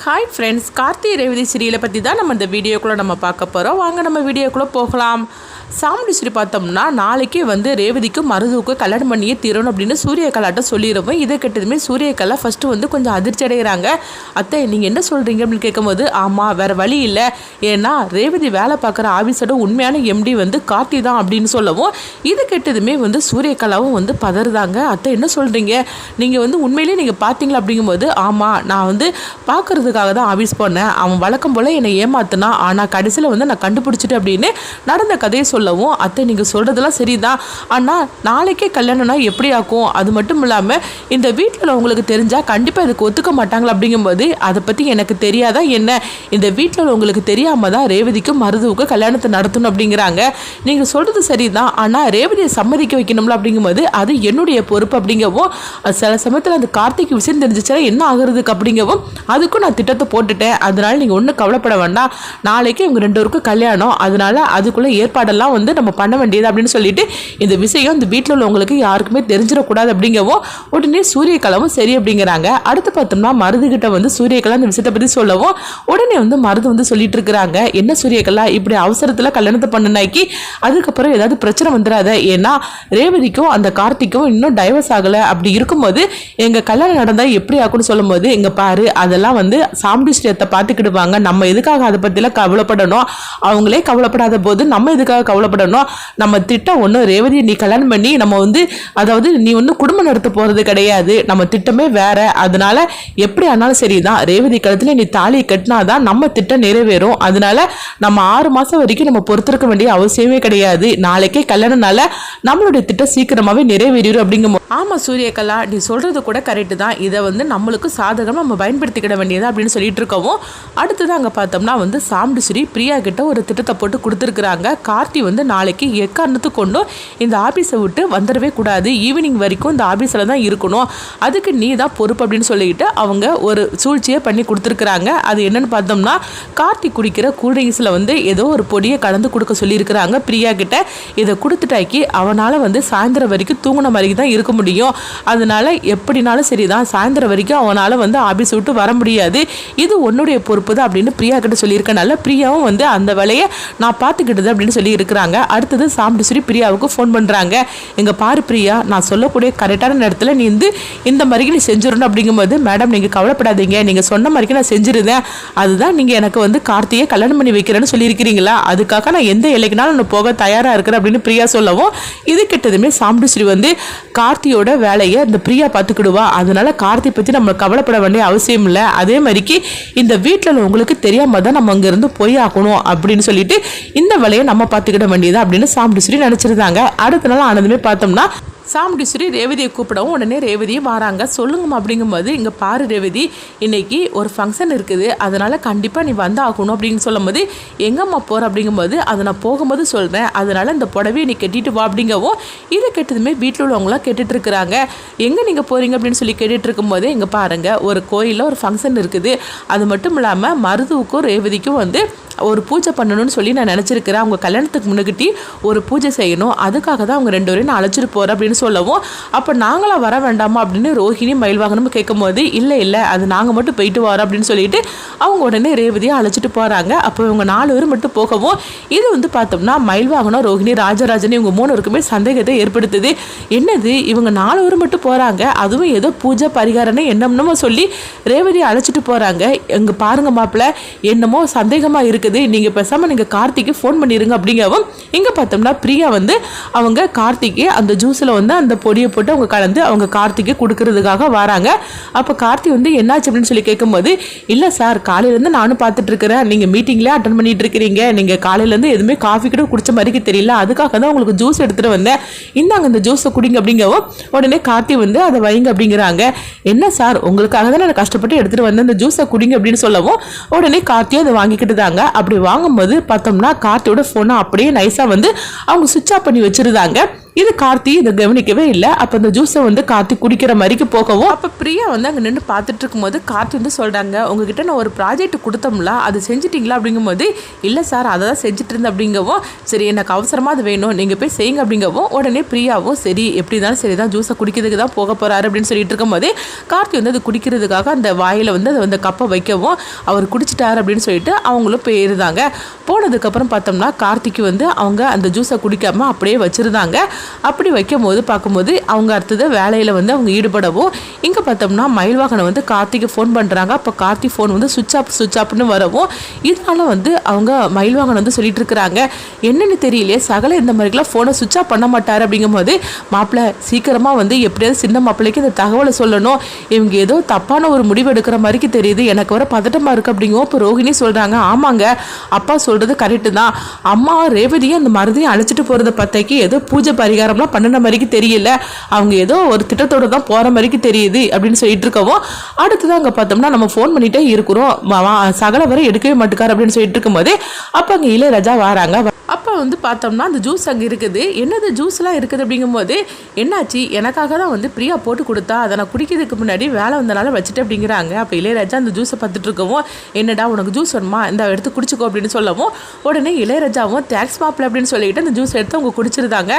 Hi friends, Karthi Revathi சீரியலை பற்றி தான் நம்ம இந்த வீடியோக்குள்ளே நம்ம பார்க்க போகிறோம். வாங்க நம்ம வீடியோக்குள்ளே போகலாம். சாமுண்டீஸ்வரி பார்த்தோம்னா நாளைக்கே ரேவதிக்கும் மருதுவுக்கும் கல்யாணம் பண்ணியே தீரணும் அப்படின்னு சூரியகலாட்ட சொல்லிடுவோம். இதை கேட்டதுமே சூரியகலா ஃபஸ்ட்டு கொஞ்சம் அதிர்ச்சி அடைகிறாங்க. அத்தை நீங்கள் என்ன சொல்கிறீங்க அப்படின்னு கேட்கும்போது, ஆமாம் வேறு வழி இல்லை, ஏன்னா ரேவதி வேலை பார்க்குற ஆஃபீஸோட உண்மையான எம்டி கார்த்தி தான் அப்படின்னு சொல்லவும், இதை கேட்டதுமே சூரியகலாவும் பதறுதாங்க. அத்தை என்ன சொல்கிறீங்க, நீங்கள் உண்மையிலேயே நீங்கள் பார்த்தீங்களா அப்படிங்கும்போது, ஆமாம் நான் பார்க்குறதுக்காக தான் ஆஃபீஸ் போனேன், அவன் வழக்கம் போல் என்னை ஏமாத்தினா, ஆனால் கடைசியில் நான் கண்டுபிடிச்சிட்டு அப்படின்னு நடந்த கதையை சொல்லவும், அத்தை நீங்கள் சொல்கிறதெல்லாம் சரிதான், ஆனால் நாளைக்கே கல்யாணம்னா எப்படி ஆக்கும், அது மட்டும் இல்லாமல் இந்த வீட்டில் உங்களுக்கு தெரிஞ்சால் கண்டிப்பாக இதுக்கு ஒத்துக்க மாட்டாங்களா அப்படிங்கும்போது, அதை பற்றி எனக்கு தெரியாதா என்ன, இந்த வீட்டில் உங்களுக்கு தெரியாமல் தான் ரேவதிக்கும் மருதுவுக்கும் கல்யாணத்தை நடத்தணும் அப்படிங்கிறாங்க. நீங்கள் சொல்கிறது சரிதான், ஆனால் ரேவதியை சம்மதிக்க வைக்கணும்ல அப்படிங்கும்போது, அது என்னுடைய பொறுப்பு அப்படிங்கவும், சில சமயத்தில் அந்த கார்த்திக் விஷயம் தெரிஞ்சிச்சுன்னா என்ன ஆகுறதுக்கு அப்படிங்கவும், அதுக்கும் நான் திட்டத்தை போட்டுட்டேன், அதனால நீங்கள் ஒன்றும் கவலைப்பட வேண்டாம், நாளைக்கு இவங்க 2 பேருக்கும் கல்யாணம், அதனால அதுக்குள்ளே ஏற்பாடெல்லாம் நம்ம பண்ண வேண்டியது அப்படின்னு சொல்லிட்டு, இந்த விஷயம் இந்த வீட்டில் உள்ளவங்களுக்கு யாருக்குமே தெரிஞ்சிடக்கூடாது அப்படிங்கவும் உடனே சூரியகலாவும் சரி அப்படிங்கிறாங்க. அடுத்து பார்த்தோம்னா மருதுகிட்ட சூரியகலா இந்த விஷயத்தை பற்றி சொல்லவும், உடனே மருது சொல்லிட்டு இருக்கிறாங்க, என்ன சூரியகலா இப்படி அவசரத்தில் கல்யாணத்தை பண்ணினாக்கி அதுக்கப்புறம் ஏதாவது பிரச்சனை வந்துடாத, ஏன்னா ரேவதிக்கும் அந்த கார்த்திக்கும் இன்னும் டைவர்ஸ் ஆகலை, அப்படி இருக்கும்போது எங்கள் கல்யாணம் நடந்தால் எப்படி ஆகும்னு சொல்லும் போது, இங்கே பாரு அதெல்லாம் சாமுண்டீஸ்வரியத்தை பார்த்துக்கிடுவாங்க, நம்ம எதுக்காக அதை பற்றிலாம் கவலைப்படணும், அவங்களே கவலைப்படாத போது நம்ம எதுக்காக கவலைப்படணும், நம்ம திட்டம் ஒன்று ரேவதியை நீ கல்யாணம் பண்ணி நம்ம அதாவது நீ குடும்பம் நடத்த போகிறது கிடையாது, நம்ம திட்டமே வேற, அதனால எப்படி ஆனாலும் சரிதான், ரேவதி கழுத்துல நீ தாலி கட்டினாதான் நம்ம திட்டம் நிறைவேறும், அதனால நம்ம 6 மாதம் வரைக்கும் நம்ம பொறுத்திருக்க வேண்டிய அவசியமே கிடையாது, நாளைக்கே கல்யாணம்னால நம்மளுடைய திட்டம் சீக்கிரமாகவே நிறைவேறிடும் அப்படிங்கும். ஆமாம் சூரியகலா நீ சொல்கிறது கூட கரெக்டு தான், இதை நம்மளுக்கு சாதகமாக நம்ம பயன்படுத்திக்கிட வேண்டியது அப்படின்னு சொல்லிட்டு இருக்கவும், அடுத்தது அங்கே பார்த்தோம்னா சாமுண்டீஸ்வரி பிரியா கிட்ட ஒரு திட்டத்தை போட்டு கொடுத்துருக்குறாங்க. கார்த்தி நாளைக்கு எக்காரணத்து கொண்டும் இந்த ஆஃபீஸை விட்டு வந்துடவே கூடாது, ஈவினிங் வரைக்கும் இந்த ஆஃபீஸில் தான் இருக்கணும், அதுக்கு நீ தான் பொறுப்பு அப்படின்னு சொல்லிட்டு அவங்க ஒரு சூழ்ச்சியை பண்ணி கொடுத்துருக்குறாங்க. அது என்னன்னு பார்த்தோம்னா, கார்த்தி குடிக்கிற கூல்ட்ரிங்ஸில் ஏதோ ஒரு பொடியை கலந்து கொடுக்க சொல்லியிருக்கிறாங்க பிரியா கிட்ட. இதை கொடுத்துட்டாக்கி அவனால் சாயந்தரம் வரைக்கும் தூங்கின மாதிரி தான் இருக்க முடியும், அதனால எப்படினாலும் சரிதான் சாயந்தரம் வரைக்கும் அவனால் ஆஃபீஸ் விட்டு வர முடியாது, இது உன்னுடைய பொறுப்பு தான் அப்படின்னு பிரியா கிட்ட சொல்லியிருக்கனால பிரியாவும் அந்த வேலையை நான் பார்த்துக்கிட்டது அப்படின்னு சொல்லி இருக்கிறாங்க. அடுத்தது சாமுண்டீஸ்வரி பிரியாவுக்கு ஃபோன் பண்ணுறாங்க, எங்க பாரு பிரியா, நான் சொல்லக்கூடிய கரெக்டான நேரத்தில் நீ இந்த மாதிரி நீ செஞ்சிடணும் அப்படிங்கும்போது, மேடம் நீங்கள் கவலைப்படாதீங்க, நீங்கள் சொன்ன மாதிரி நான் செஞ்சிருந்தேன், அதுதான் நீங்கள் எனக்கு கார்த்தியை கல்யாணம் பண்ணி வைக்கிறேன்னு சொல்லியிருக்கிறீங்களா, அதுக்காக நான் எந்த இலைக்குனாலும் நான் போக தயாராக இருக்கிறேன் அப்படின்னு பிரியா சொல்லவும், இது கிட்டதுமே சாமுண்டீஸ்வரி கார்த்தியோட வேலையை இந்த பிரியா பார்த்துக்கிடுவா, அதனால கார்த்தி பற்றி நம்ம கவலைப்பட வேண்டிய அவசியம் இல்லை, அதே மாதிரிக்கு இந்த வீட்டில் உங்களுக்கு தெரியாம தான் நம்ம அங்கேருந்து போய் ஆகணும் அப்படின்னு சொல்லிட்டு இந்த வேலையை நம்ம பார்த்துக்கிட வேண்டியது அப்படின்னு சாமுண்டீஸ்வரி நினச்சிருந்தாங்க. அடுத்த நாள் ஆனதுமே பார்த்தோம்னா சாமுண்டீஸ்வரி ரேவதியை கூப்பிடவும் உடனே ரேவதியை வராங்க. சொல்லுங்கம்மா அப்படிங்கும்போது, இங்கே பாரு ரேவதி, இன்னைக்கு ஒரு ஃபங்க்ஷன் இருக்குது, அதனால் கண்டிப்பாக நீ ஆகணும் அப்படின்னு சொல்லும் போது, எங்கம்மா போகிற அப்படிங்கும்போது, அதை நான் போகும்போது சொல்கிறேன், அதனால் இந்த புடவையை நீ கட்டிட்டு வா அப்படிங்கவும், இதை கேட்டதுமே வீட்டில் உள்ளவங்களாம் கேட்டுட்டு இருக்கிறாங்க. எங்கே நீங்கள் போகிறீங்க அப்படின்னு சொல்லி கேட்டுட்டு இருக்கும்போது, இங்கே பாருங்கள் ஒரு கோயிலில் ஒரு ஃபங்க்ஷன் இருக்குது, அது மட்டும் இல்லாமல் மருதுவுக்கும் ரேவதிக்கும் ஒரு பூஜை பண்ணணும்னு சொல்லி நான் நினச்சிருக்கிறேன், அவங்க கல்யாணத்துக்கு முன்னாடி ஒரு பூஜை செய்யணும், அதுக்காக தான் அவங்க 2 பேரையும் நான் அழைச்சிட்டு போகிறேன் அப்படின்னு சொல்லவும், அப்போ நாங்களாம் வர வேண்டாமா அப்படின்னு ரோஹிணி மயில்வாகனும் கேட்கும் போது, இல்லை அது நாங்கள் மட்டும் போயிட்டு வரோம் அப்படின்னு சொல்லிட்டு அவங்க உடனே ரேவதியை அழைச்சிட்டு போகிறாங்க. அப்போ இவங்க 4 பேர் மட்டும் போகவும், இது பார்த்தோம்னா மயில்வாகனம் ரோஹிணி ராஜராஜன் இவங்க 3 பேருக்குமே சந்தேகத்தை ஏற்படுத்துது. என்னது இவங்க 4 பேர் மட்டும் போகிறாங்க, அதுவும் ஏதோ பூஜை பரிகாரம்னு என்னமோ சொல்லி ரேவதியை அழைச்சிட்டு போகிறாங்க, எங்க பாருங்க மாப்பிள்ள என்னமோ சந்தேகமாக இருக்குது, நீங்கள் பேசாமல் நீங்கள் கார்த்திக்கு ஃபோன் பண்ணிடுங்க அப்படிங்கவும், இங்கே பார்த்தோம்னா பிரியா அவங்க கார்த்திக்கு அந்த ஜூஸில் அந்த பொடியை போட்டு அவங்க கலந்து அவங்க கார்த்திக்கு கொடுக்கறதுக்காக வராங்க. அப்போ கார்த்தி என்னாச்சு அப்படின்னு சொல்லி கேட்கும்போது, இல்லை சார் காலையிலேருந்து நானும் பார்த்துட்டு இருக்கிறேன், நீங்கள் மீட்டிங்லேயே அட்டன் பண்ணிட்டு இருக்கிறீங்க, நீங்கள் காலையிலேருந்து எதுவுமே காஃபி கூட குடிச்ச மாதிரி தெரியல, அதுக்காக தான் உங்களுக்கு ஜூஸ் எடுத்துகிட்டு வந்தேன், இந்தாங்க இந்த ஜூஸை குடிங்க அப்படிங்கவும், உடனே கார்த்தி அதை வைங்க அப்படிங்கிறாங்க. என்ன சார் உங்களுக்காக தான் நான் கஷ்டப்பட்டு எடுத்துகிட்டு வந்தேன், இந்த ஜூஸை குடிங்க அப்படின்னு சொல்லவும், உடனே கார்த்தியும் அதை வாங்கிக்கிட்டு தாங்க. அப்படி வாங்கும்போது பார்த்தோம்னா கார்த்தியோட ஃபோனை அப்படியே நைஸாக அவங்க சுவிட்ச் ஆஃப் பண்ணி வச்சிருந்தாங்க. இது கார்த்தி இதை கவனிக்கவே இல்லை. அப்போ அந்த ஜூஸை வந்து கார்த்தி குடிக்கிற மாதிரிக்கு போகவும் அப்போ பிரியா வந்து அங்கே நின்று பார்த்துட்டு இருக்கும்போது கார்த்தி வந்து சொல்கிறாங்க, உங்ககிட்ட நான் ஒரு ப்ராஜெக்ட் கொடுத்தோம்ல அது செஞ்சிட்டிங்களா அப்படிங்கும்போது, இல்லை சார் அதை தான் செஞ்சுட்டு இருந்தேன் அப்படிங்கவும், சரி எனக்கு அவசரமாக அது வேணும் நீங்கள் போய் செய்யுங்க அப்படிங்கவும், உடனே பிரியாவும் சரி எப்படி இருந்தாலும் சரி தான் ஜூஸை குடிக்கிறதுக்கு தான் போக போகிறாரு அப்படின்னு சொல்லிட்டு இருக்கும்போது கார்த்தி வந்து அது குடிக்கிறதுக்காக அந்த வாயில் வந்து அது வந்து கப்பை வைக்கவும் அவர் குடிச்சிட்டாரு அப்படின்னு சொல்லிட்டு அவங்களும் போயிருந்தாங்க. போனதுக்கப்புறம் பார்த்தோம்னா கார்த்திக்கு வந்து அவங்க அந்த ஜூஸை குடிக்காமல் அப்படியே வச்சுருந்தாங்க. அப்படி வைக்கும் போது பார்க்கும்போது அவங்க அடுத்தது வேலையில் வந்து அவங்க ஈடுபடவும் இங்கே பார்த்தோம்னா மயில்வாகனை வந்து கார்த்திக்கு ஃபோன் பண்ணுறாங்க. அப்போ கார்த்தி ஃபோன் வந்து சுவிட்ச் ஆப்னு வரவும் இதனால வந்து அவங்க மயில்வாகன் வந்து சொல்லிட்டு இருக்கிறாங்க, என்னன்னு தெரியலையே சகல இந்த மாதிரிலாம் ஃபோனை சுவிட்ச் ஆஃப் பண்ண மாட்டார் அப்படிங்கும்போது, மாப்பிள்ளை சீக்கிரமாக வந்து எப்படியாவது சின்ன மாப்பிள்ளைக்கு இந்த தகவலை சொல்லணும், இவங்க ஏதோ தப்பான ஒரு முடிவு எடுக்கிற மாதிரிக்கு தெரியுது, எனக்கு வர பதட்டமாக இருக்குது அப்படிங்கும். இப்போ ரோஹிணி சொல்கிறாங்க, ஆமாங்க அப்பா சொல்கிறது கரெக்டு தான், அம்மா ரேவதியும் அந்த மருதையும் அழைச்சிட்டு போகிறத பத்தைக்கு ஏதோ பூஜை பரிகாரம்லாம் பண்ணின மாதிரிக்கு தெரியல, அவங்க ஏதோ ஒரு திட்டத்தோடு தான் போகிற மாதிரிக்கு தெரியுது அப்படின்னு சொல்லிட்டு இருக்கவும், அடுத்ததான் அங்கே பார்த்தோம்னா நம்ம ஃபோன் பண்ணிகிட்டே இருக்கிறோம், சகல வரை எடுக்கவே மாட்டுக்கார் அப்படின்னு சொல்லிட்டு இருக்கும்போதே அப்போ அங்கே இளையராஜா வராங்க. அப்போ வந்து பார்த்தோம்னா அந்த ஜூஸ் அங்கே இருக்குது, என்னது ஜூஸ்லாம் இருக்குது அப்படிங்கும்போது, என்னாச்சு எனக்காக தான் வந்து பிரியா போட்டு கொடுத்தா, அதை நான் குடிக்கிறதுக்கு முன்னாடி வேலை வந்தனால வச்சுட்டு அப்படிங்கிறாங்க. அப்போ இளையராஜா அந்த ஜூஸை பார்த்துட்டு இருக்கவும், என்னடா உனக்கு ஜூஸ் வேணுமா இந்த எடுத்து குடிச்சிக்கோ அப்படின்னு சொல்லவும், உடனே இளையராஜாவும் தேங்க்ஸ் மாப்பிள்ள அப்படின்னு சொல்லிட்டு அந்த ஜூஸ் எடுத்து அவங்க குடிச்சிருந்தாங்க.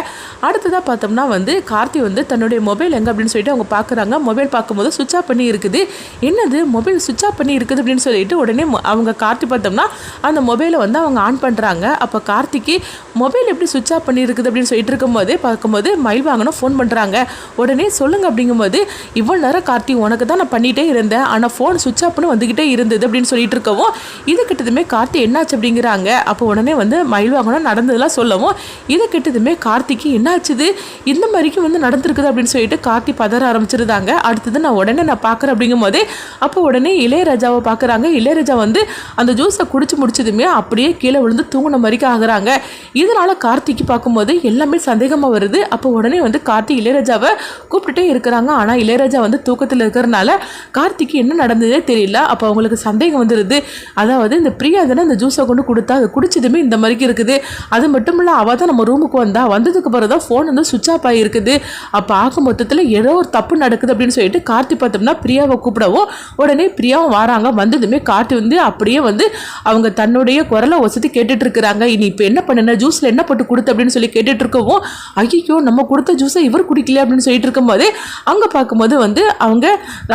அடுத்ததாக பார்த்தோம்னா வந்து கார்த்தி வந்து தன்னுடைய மொபைல் எங்கே அப்படின்னு சொல்லிட்டு அவங்க பார்க்குறாங்க. மொபைல் பார்க்கும்போது சுவிட்ச் ஆஃப் பண்ணி இருக்குது, என்னது மொபைல் சுவிட்ச் ஆஃப் பண்ணி இருக்குது அப்படின்னு சொல்லிட்டு உடனே அவங்க கார்த்தி பார்த்தோம்னா அந்த மொபைலை வந்து அவங்க ஆன் பண்ணுறாங்க. அப்போ கார்த்திக்கு மொபைல் எப்படி சுவிட்ச் ஆஃப் பண்ணியிருக்குது அப்படின்னு சொல்லிட்டு இருக்கும்போது பார்க்கும்போது மயில்வாகனும் ஃபோன் பண்ணுறாங்க. உடனே சொல்லுங்க அப்படிங்கும்போது, இவ்வளோ நேரம் கார்த்தி உனக்கு தான் நான் பண்ணிகிட்டே இருந்தேன், ஆனால் ஃபோன் சுவிட்ச் ஆஃப்னு வந்துக்கிட்டே இருந்தது அப்படின்னு சொல்லிட்டு இருக்கவும், இது கிட்டதுமே கார்த்தி என்னாச்சு அப்படிங்கிறாங்க. அப்போ உடனே வந்து மயில்வாகனும் நடந்ததெல்லாம் சொல்லவும், இது கிட்டதுமே கார்த்திக்கு என்னாச்சுது இந்த மாதிரிக்கு வந்து நடந்திருக்குது அப்படின்னு சொல்லிட்டு கார்த்தி பதற ஆரம்பிச்சிருந்தாங்க. அடுத்தது நான் பார்க்குறேன் அப்படிங்கும்போதே அப்போ உடனே இளையராஜாவை பார்க்குறாங்க. இளையராஜா வந்து அந்த ஜூஸை குடிச்சு முடிச்சதுமே அப்படியே கீழே விழுந்து தூங்கின மாதிரிக்கு ஆகுறாங்க. இதனால கார்த்திக்கு பார்க்கும்போது எல்லாமே சந்தேகமாக வருது. அப்போ உடனே வந்து கார்த்தி இளையராஜாவை கூப்பிட்டுட்டே இருக்கிறாங்க. ஆனால் இளையராஜா வந்து தூக்கத்தில் இருக்கிறனால கார்த்திக்கு என்ன நடந்ததே தெரியல. அப்போ அவங்களுக்கு சந்தேகம் வந்துடுது, அதாவது இந்த பிரியா தானே இந்த ஜூஸை கொண்டு கொடுத்தா, அதை குடிச்சதுமே இந்த மாதிரி இருக்குது, அது மட்டும் இல்லை அவள் தான் நம்ம ரூமுக்கு வந்ததுக்கு பிறகு தான் ஃபோன் வந்து சுவிட்ச் ஆஃப் ஆகிருக்குது, அப்போ ஆக மொத்தத்தில் ஏதோ ஒரு தப்பு நடக்குது அப்படின்னு சொல்லிட்டு கார்த்தி பார்த்தோம்னா பிரியாவை கூப்பிடவும் உடனே பிரியாவும் வராங்க. வந்ததுமே கார்த்தி வந்து அப்படியே வந்து அவங்க தன்னுடைய குரலை வசதி கேட்டுட்டு இருக்கிறாங்க. இனி இப்போ என்ன பண்ணுன ஜூஸில் என்ன போட்டு கொடுத்து அப்படின்னு சொல்லி கேட்டுட்டு இருக்கவும், ஐயோ நம்ம கொடுத்த ஜூஸை இவர் குடிக்கல அப்படின்னு சொல்லிட்டு இருக்கும்போது அங்கே பார்க்கும்போது வந்து அவங்க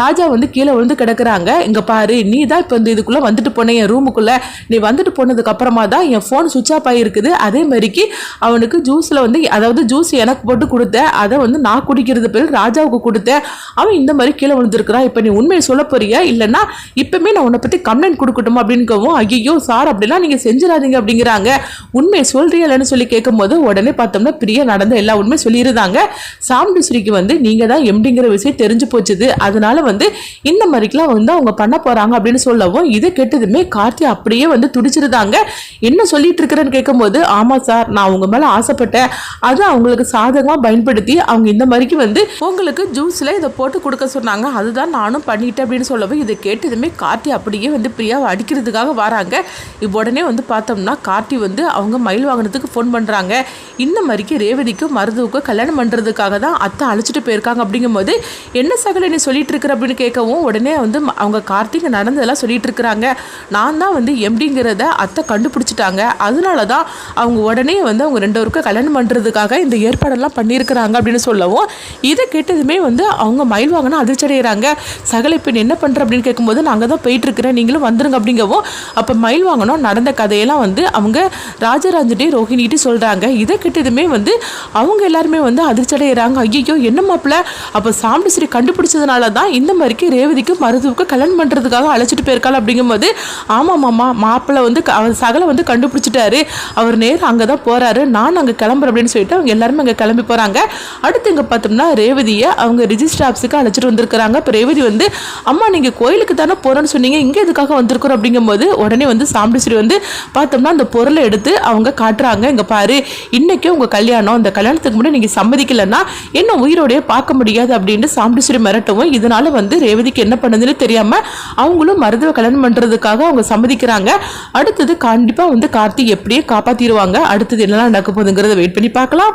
ராஜா வந்து கீழே விழுந்து கிடக்குறாங்க. இங்கே பாரு, நீ தான் இப்போ இந்த இதுக்குள்ளே வந்துட்டு போன என் ரூமுக்குள்ளே, நீ வந்துட்டு போனதுக்கு அப்புறமா தான் என் ஃபோன் சுவிட்ச் ஆஃப் ஆகிருக்குது, அதே மாதிரிக்கு அவனுக்கு ஜூஸில் வந்து அதாவது ஜூஸ் எனக்கு போட்டு கொடுத்தேன், அதை வந்து நான் குடிக்கிறது பேர் ராஜாவுக்கு கொடுத்தேன், அவன் இந்த மாதிரி கீழே விழுந்துருக்கிறான், இப்போ நீ உண்மையை சொல்ல போறியா இல்லைன்னா இப்பவுமே நான் உன்னை பற்றி கம்ப்ளைண்ட் கொடுக்கட்டுமா அப்படின்னுக்கவும், ஐயோ சார் அப்படிலாம் நீங்கள் செஞ்சிடாதீங்க அப்படிங்கிறாங்க. உண்மையை சொல்றியா இல்லைன்னு சொல்லி கேட்கும்போது உடனே பார்த்தோம்னா பிரியா நடந்த எல்லா உண்மையை சொல்லியிருந்தாங்க. சாமுண்டீஸ்வரிக்கு வந்து நீங்கள் தான் எம்டிங்கிற விஷயம் தெரிஞ்சு போச்சுது, அதனால வந்து இந்த மாதிரிக்கெல்லாம் வந்து அவங்க பண்ண போகிறாங்க அப்படின்னு சொல்லவும், இதை கேட்டதுமே கார்த்தி அப்படியே வந்து துடிச்சிருந்தாங்க. என்ன சொல்லிட்டு இருக்கிறேன்னு கேட்கும்போது, ஆமாம் சார் நான் அவங்க மேலே ஆசைப்பட்டேன், அதை அவங்களுக்கு சாதகமாக பயன்படுத்தி அவங்க இந்த மாதிரிக்கு வந்து உங்களுக்கு ஜூஸில் இதை போட்டு கொடுக்க சொன்னாங்க, அதுதான் நானும் பண்ணிட்டேன் அப்படின்னு சொல்லவும், இதை கேட்டதுமே கார்த்தி அப்படியே வந்து பிரியாவை அடிக்கிறதுக்காக வராங்க. உடனே வந்து பார்த்தோம்னா கார்த்தி வந்து அவங்க மயில்வாகனத்துக்கு ஃபோன் பண்ணுறாங்க. இந்த மாதிரிக்கு ரேவதிக்கும் மருதுவுக்கும் கல்யாணம் பண்ணுறதுக்காக தான் அத்தை அழைச்சிட்டு போயிருக்காங்க அப்படிங்கும்போது, என்ன சகல நீ சொல்லிட்டு இருக்கிற அப்படின்னு கேட்கவும் உடனே வந்து அவங்க கார்த்திக் நடந்ததெல்லாம் சொல்லிட்டு இருக்கிறாங்க. நான் தான் வந்து எம்டிங்கிறத அத்தை கண்டுபிடிச்சிட்டாங்க, அதனால தான் அவங்க உடனே வந்து அவங்க 2 பேருக்கும் கல்யாணம் பண்ணுறதுக்காக இந்த ஏற்பாடெல்லாம் பண்ணியிருக்கிறாங்க அப்படின்னு சொல்லவும், இதை கேட்டதுமே வந்து அவங்க மயில்வாகனம் அதிர்ச்சி அடைகிறாங்க. சகல இப்போ என்ன பண்ணுற அப்படின்னு கேட்கும்போது, நாங்கள் தான் போயிட்டு இருக்கிறேன் நீங்களும் வந்துருங்க அப்படிங்கவும், அப்போ மயில்வாகனம் நடந்த கதையெல்லாம் வந்து அவங்க ராஜராஜன்டே ரோஹிணிட்டு சொல்கிறாங்க. இதை கிட்டதுமே வந்து அவங்க எல்லாருமே வந்து அதிர்ச்சி அடைகிறாங்க. ஐயோ என்ன மாப்பிள்ள, அப்போ சாமுண்டீஸ்வரி கண்டுபிடிச்சதுனால தான் இந்த மாதிரிக்கு ரேவதிக்கும் மருதுவுக்கும் கல்யாணம் பண்ணுறதுக்காக அழைச்சிட்டு போயிருக்காள் அப்படிங்கும்போது, ஆமாம் மாமா மாப்பிள்ளை வந்து அவர் சகலை வந்து கண்டுபிடிச்சிட்டாரு, அவர் நேரம் அங்கே தான் போகிறாரு, நான் அங்கே கிளம்புறேன் அப்படின்னு சொல்லிட்டு அவங்க எல்லாருமே அங்கே கிளம்பி போகிறாங்க. அடுத்து இங்கே பார்த்தோம்னா ரேவதியை அவங்க ரிஜிஸ்டர் ஆஃபீஸுக்கு அழைச்சிட்டு வந்திருக்கிறாங்க. இப்போ ரேவதி வந்து, அம்மா நீங்கள் கோயிலுக்கு தானே போகிறோன்னு சொன்னீங்க, இங்கே எதுக்காக வந்திருக்கிறோம் அப்படிங்கும்போது உடனே வந்து சாமுண்டீஸ்வரி வந்து பார்த்தோம்னா அந்த பொருளை எடுத்து அவங்க காட்டுறாங்க. இங்கே பாரு, இன்னைக்கே உங்கள் கல்யாணம், இந்த கல்யாணத்துக்கு முன்னாடி நீங்கள் சம்மதிக்கலைன்னா என்ன உயிரோடைய பார்க்க முடியாது அப்படின்ட்டு சாமுண்டீஸ்வரி மிரட்டவும், இதனால வந்து ரேவதிக்கு என்ன பண்ணுதுன்னு தெரியாமல் அவங்களும் மருதுவை கல்யாணம் பண்ணுறதுக்காக அவங்க சம்மதிக்கிறாங்க. அடுத்தது கண்டிப்பாக வந்து கார்த்தி எப்படியே காப்பாற்றிடுவாங்க. அடுத்தது என்னெல்லாம் நடக்க போகுதுங்கிறத வெயிட் பண்ணி பார்க்கலாம்.